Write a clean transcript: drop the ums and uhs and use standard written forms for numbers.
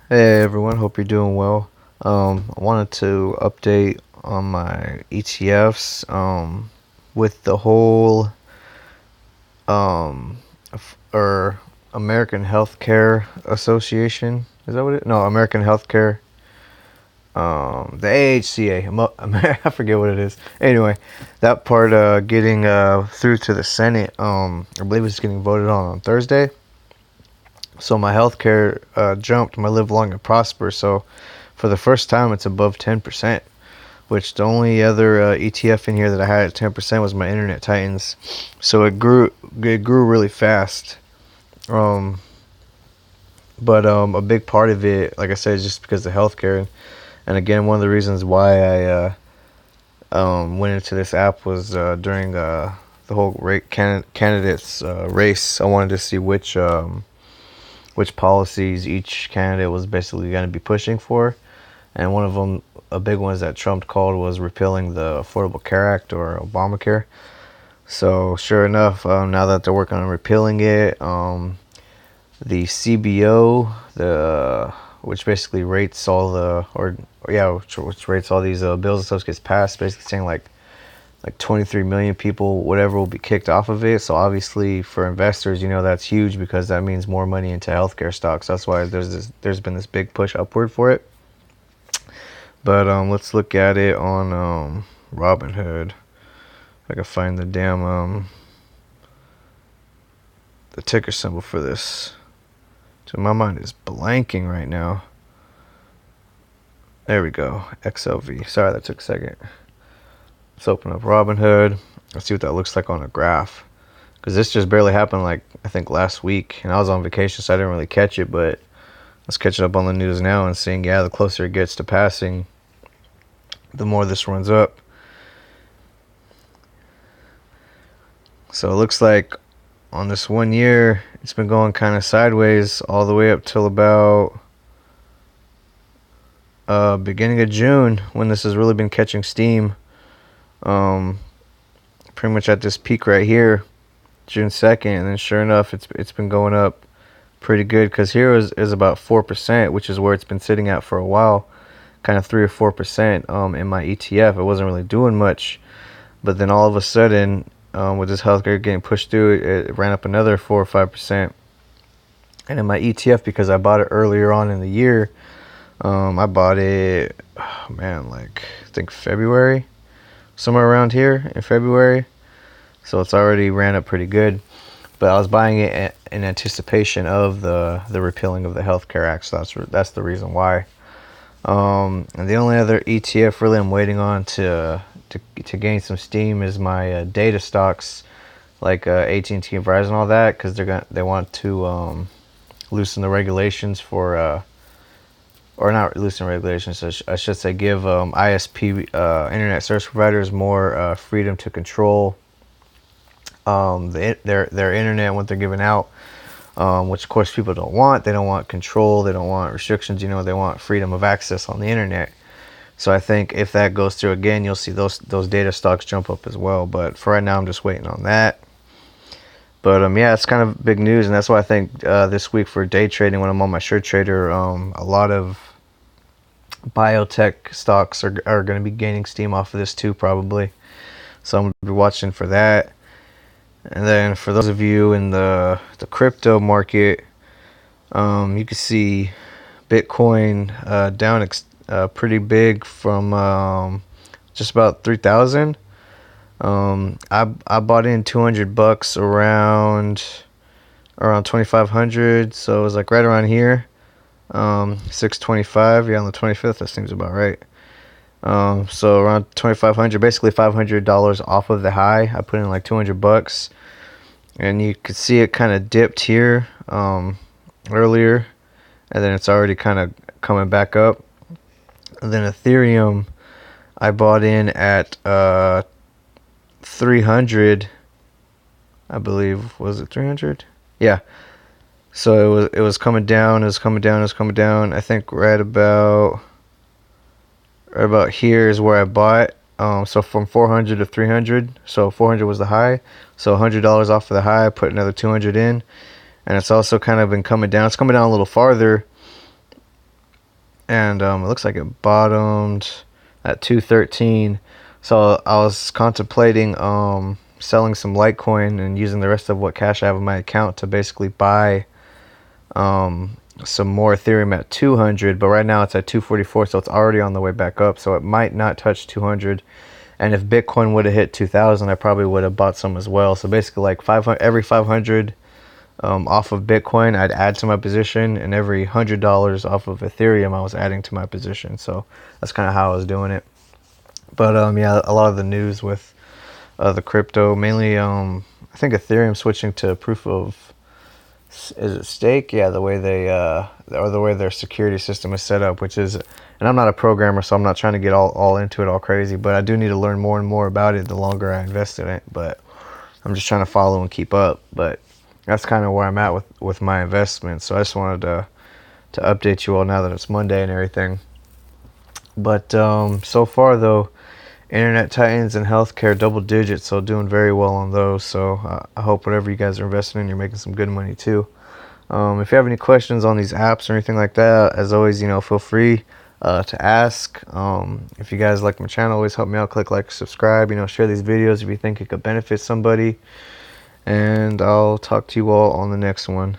Hey everyone, hope you're doing well. I wanted to update on my ETFs. With the whole or American Healthcare Association. Is that what it? No, American Healthcare. The AHCA. I forget what it is. Anyway, that part getting through to the Senate. I believe it's getting voted on Thursday. So my healthcare jumped. My Live Long and Prosper. So for the first time, it's above 10%. Which the only other ETF in here that I had at 10% was my Internet Titans. So it grew really fast. Um, but a big part of it, like I said, is just because of healthcare. And again, one of the reasons why I went into this app was during the whole candidates race. I wanted to see which policies each candidate was basically going to be pushing for. And one of them, a big one that Trump called, was repealing the Affordable Care Act, or Obamacare. So sure enough, now that they're working on repealing it, the CBO, the which basically rates all the which rates all these bills and stuff, gets passed, basically saying like 23 million people, whatever, will be kicked off of it. So obviously for investors, that's huge because that means more money into healthcare stocks. That's why there's been this big push upward for it. But let's look at it on Robinhood. If I can find the damn the ticker symbol for this. So my mind is blanking right now. There we go. XLV. Sorry, that took a second. Let's open up Robinhood. Let's see what that looks like on a graph. Because this just barely happened, like, I think last week. And I was on vacation, so I didn't really catch it. But let's catch it up on the news now and seeing, the closer it gets to passing, the more this runs up. So it looks like on this 1 year, it's been going kind of sideways all the way up till about beginning of June, when this has really been catching steam. Pretty much at this peak right here, June 2nd, and then sure enough, it's been going up pretty good, because here is about 4%, which is where it's been sitting at for a while, kind of 3 or 4% in my ETF. It wasn't really doing much, but then all of a sudden, with this healthcare getting pushed through, it ran up another 4 or 5%. And in my ETF, because I bought it earlier on in the year, I bought it, I think February, somewhere around here in February. So it's already ran up pretty good. But I was buying it in anticipation of the repealing of the Healthcare Act. So that's the reason why. And the only other ETF really I'm waiting on to gain some steam is my data stocks, like AT&T and Verizon and all that, because they want to loosen the regulations for or not loosen regulations. I should say give ISP internet service providers more freedom to control their internet and what they're giving out. Which of course people don't want. They don't want control. They don't want restrictions. They want freedom of access on the internet. So I think if that goes through again, you'll see those data stocks jump up as well. But for right now, I'm just waiting on that. But it's kind of big news, and that's why I think this week for day trading, when I'm on my short trader, a lot of biotech stocks are going to be gaining steam off of this too, probably. So I'm going to be watching for that. And then for those of you in the crypto market, you can see Bitcoin down pretty big from just about 3,000. I bought in $200 around 2,500, so it was like right around here. 625, on the 25th, that seems about right. So around 2,500, basically $500 off of the high. I put in like $200, and you could see it kind of dipped here earlier, and then it's already kind of coming back up. And then Ethereum, I bought in at 300, I believe. Was it 300? Yeah. So it was coming down. It was coming down. It was coming down. I think right about here is where I bought. So from 400 to 300. So 400 was the high. So $100 off of the high. I put another 200 in, and it's also kind of been coming down. It's coming down a little farther. and it looks like it bottomed at 213. So I was contemplating selling some Litecoin and using the rest of what cash I have in my account to basically buy some more Ethereum at 200, but right now it's at 244, so it's already on the way back up, so it might not touch 200. And if Bitcoin would have hit 2000, I probably would have bought some as well. So basically, like 500, every 500 off of Bitcoin, I'd add to my position, and every $100 off of Ethereum, I was adding to my position. So that's kind of how I was doing it. But yeah, a lot of the news with the crypto, mainly I think Ethereum switching to proof of, is it stake? Yeah, the way they or the way their security system is set up, which is, and I'm not a programmer, so I'm not trying to get all into it all crazy, but I do need to learn more and more about it the longer I invest in it. But I'm just trying to follow and keep up. But that's kind of where I'm at with my investment. So I just wanted to update you all now that it's Monday and everything. But so far though, Internet Titans and healthcare double digits, so doing very well on those. So I hope whatever you guys are investing in, you're making some good money too. If you have any questions on these apps or anything like that, as always, feel free to ask. If you guys like my channel, always help me out. Click like, subscribe. Share these videos if you think it could benefit somebody. And I'll talk to you all on the next one.